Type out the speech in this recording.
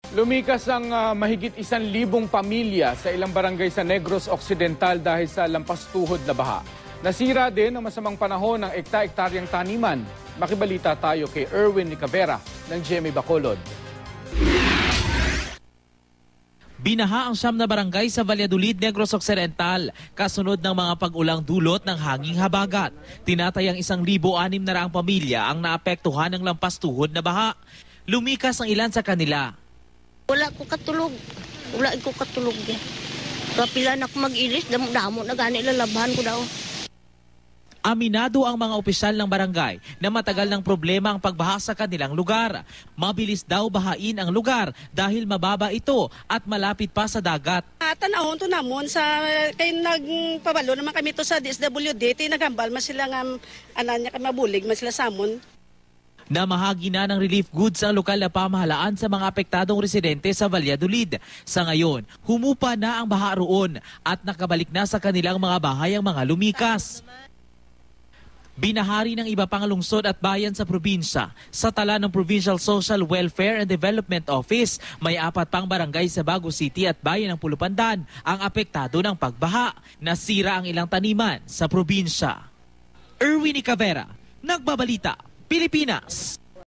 Lumikas ang mahigit 1,000 pamilya sa ilang barangay sa Negros Occidental dahil sa lampastuhod na baha. Nasira din ang masamang panahon ng ekta-ektaryang taniman. Makibalita tayo kay Erwin Nicavera ng GMA Bacolod. Binaha ang 9 na barangay sa Valladolid, Negros Occidental, kasunod ng mga pag-ulang dulot ng hanging habagat. Tinatayang 1,600 pamilya ang naapektuhan ng lampastuhod na baha. Lumikas ang ilan sa kanila. Wala ko katulog. Wala ko katulog. Kapila na ako mag-ilis, damo na gani lalabahan ko daw. Aminado ang mga opisyal ng barangay na matagal ng problema ang pagbaha sa kanilang lugar. Mabilis daw bahain ang lugar dahil mababa ito at malapit pa sa dagat. Tanahon to namon sa kay nagpabalo naman kami to sa DSWD, naghambal man sila nga ananya kay mabulig man sila samon. Namahagi na ng relief goods ang lokal na pamahalaan sa mga apektadong residente sa Valladolid. Sa ngayon, humupa na ang baha roon at nakabalik na sa kanilang mga bahay ang mga lumikas. Binahari ng iba pang lungsod at bayan sa probinsya. Sa tala ng Provincial Social Welfare and Development Office, may 4 pang barangay sa Bago City at bayan ng Pulupandan ang apektado ng pagbaha. Nasira ang ilang taniman sa probinsya. Erwin Nicavera, Nagbabalita, Pilipinas.